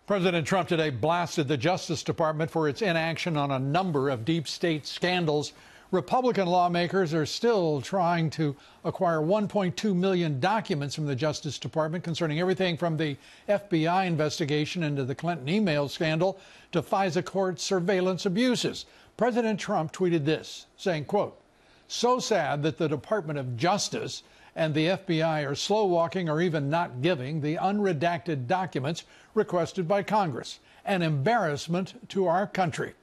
President Trump today blasted the Justice Department for its inaction on a number of deep state scandals. Republican lawmakers are still trying to acquire 1.2 million documents from the Justice Department concerning everything from the FBI investigation into the Clinton email scandal to FISA court surveillance abuses. President Trump tweeted this, saying, quote, "So sad that the Department of Justice and the FBI are slow walking or even not giving the unredacted documents requested by Congress. An embarrassment to our country."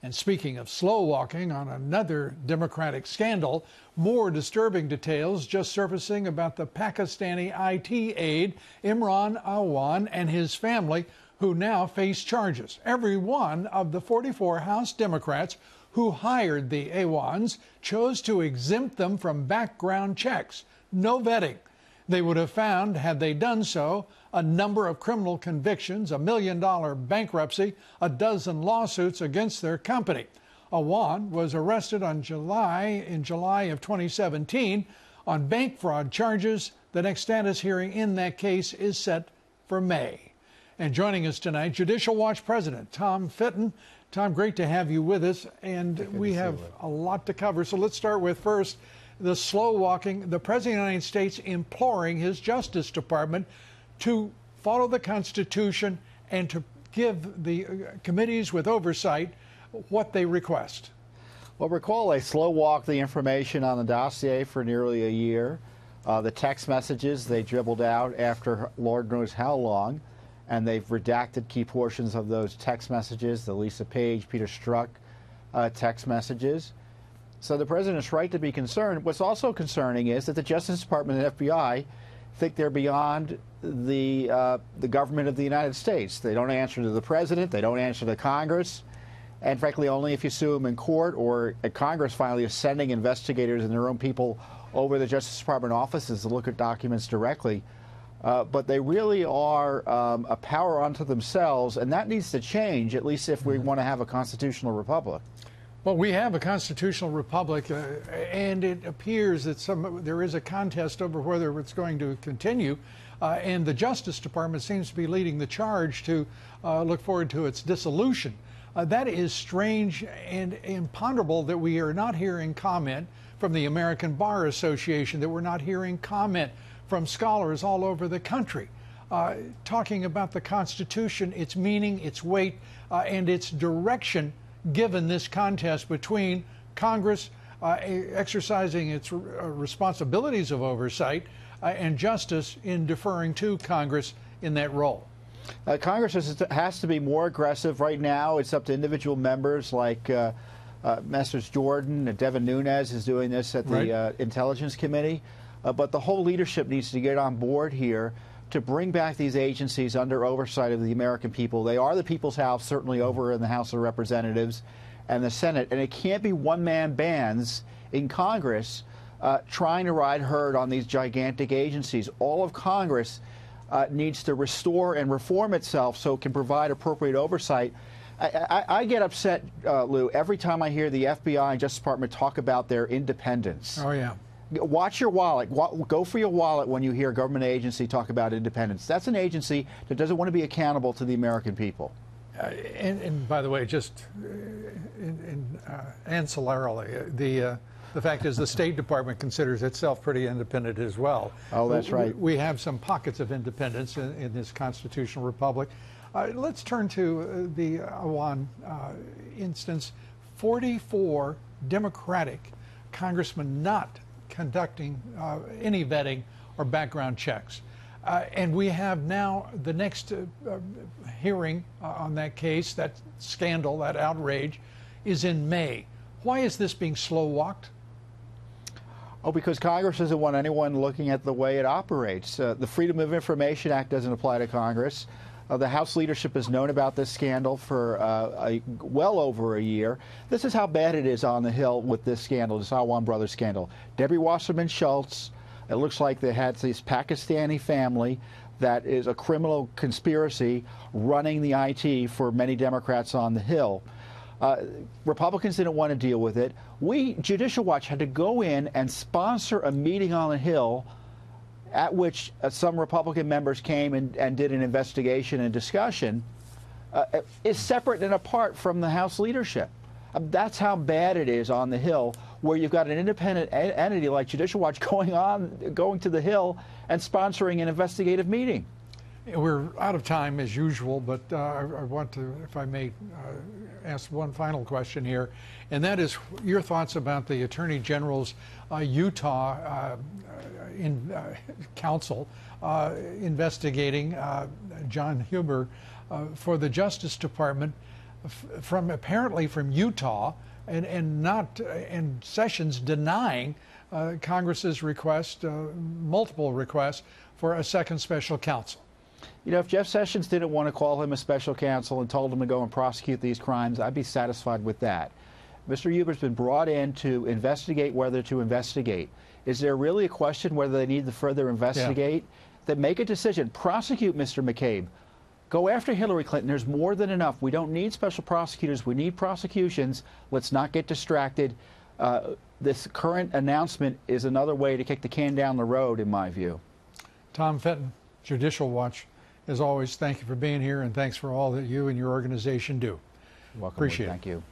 And speaking of slow walking, on another Democratic scandal, more disturbing details just surfacing about the Pakistani IT aide Imran Awan and his family, who now face charges. Every one of the 44 House Democrats who hired the Awans chose to exempt them from background checks. No vetting. They would have found, had they done so, a number of criminal convictions, $1 million bankruptcy, a dozen lawsuits against their company. Awan was arrested in July of 2017 on bank fraud charges. The next status hearing in that case is set for May. And joining us tonight, Judicial Watch President Tom Fitton. Tom, great to have you with us, and we have a lot to cover. So let's start with first the slow walking, the President of the United States imploring his Justice Department to follow the Constitution and to give the committees with oversight what they request. Well, recall they slow walked the information on the dossier for nearly a year. The text messages they dribbled out after Lord knows how long, and they've redacted key portions of those text messages, the Lisa Page, Peter Strzok text messages. So the president's right to be concerned. What's also concerning is that the Justice Department and FBI think they're beyond the government of the United States. They don't answer to the president. They don't answer to Congress. And frankly, only if you sue them in court or Congress finally is sending investigators and their own people over the Justice Department offices to look at documents directly. But they really are a power unto themselves, and that needs to change, at least if we want to have a constitutional republic. Well, we have a constitutional republic, and it appears that there is a contest over whether it's going to continue, and the Justice Department seems to be leading the charge to look forward to its dissolution. That is strange and imponderable that we are not hearing comment from the American Bar Association, that we're not hearing comment from scholars all over the country, talking about the Constitution, its meaning, its weight, and its direction, given this contest between Congress exercising its responsibilities of oversight and justice in deferring to Congress in that role. Congress has to be more aggressive. Right now, it's up to individual members like Messrs. Jordan and Devin Nunes is doing this at the Intelligence Committee. But the whole leadership needs to get on board here to bring back these agencies under oversight of the American people. They are the people's house, certainly over in the House of Representatives and the Senate. And it can't be one-man bands in Congress trying to ride herd on these gigantic agencies. All of Congress needs to restore and reform itself so it can provide appropriate oversight. I get upset, Lou, every time I hear the FBI and Justice Department talk about their independence. Oh, yeah. Watch your wallet. Go for your wallet when you hear a government agency talk about independence. That's an agency that doesn't want to be accountable to the American people. And by the way, just ancillarily, the fact is the State Department considers itself pretty independent as well. Oh, that's right. We have some pockets of independence in this constitutional republic. Let's turn to the Awan instance. 44 Democratic congressmen not conducting any vetting or background checks. And we have now the next hearing on that case, that scandal, that outrage, is in May. Why is this being slow walked? Oh, because Congress doesn't want anyone looking at the way it operates. The Freedom of Information Act doesn't apply to Congress. The House leadership has known about this scandal for well over a year. This is how bad it is on the Hill with this scandal, this Awan Brothers scandal. Debbie Wasserman Schultz, it looks like they had this Pakistani family that is a criminal conspiracy running the IT for many Democrats on the Hill. Republicans didn't want to deal with it. We, Judicial Watch, had to go in and sponsor a meeting on the Hill at which some Republican members came and did an investigation and discussion. is separate and apart from the House leadership. That's how bad it is on the Hill, where you've got an independent entity like Judicial Watch going to the Hill and sponsoring an investigative meeting. We're out of time as usual, but I want to, if I may, ask one final question here, and that is your thoughts about the Attorney General's Utah counsel investigating John Huber for the Justice Department apparently from Utah, and Sessions denying Congress's request, multiple requests for a second special counsel. You know, if Jeff Sessions didn't want to call him a special counsel and told him to go and prosecute these crimes, I'd be satisfied with that. Mr. Huber's been brought in to investigate whether to investigate. Is there really a question whether they need to further investigate? Yeah. Then make a decision. Prosecute Mr. McCabe. Go after Hillary Clinton. There's more than enough. We don't need special prosecutors. We need prosecutions. Let's not get distracted. This current announcement is another way to kick the can down the road, in my view. Tom Fitton, Judicial Watch. As always, thank you for being here, and thanks for all that you and your organization do. You're welcome. Appreciate it. Thank you.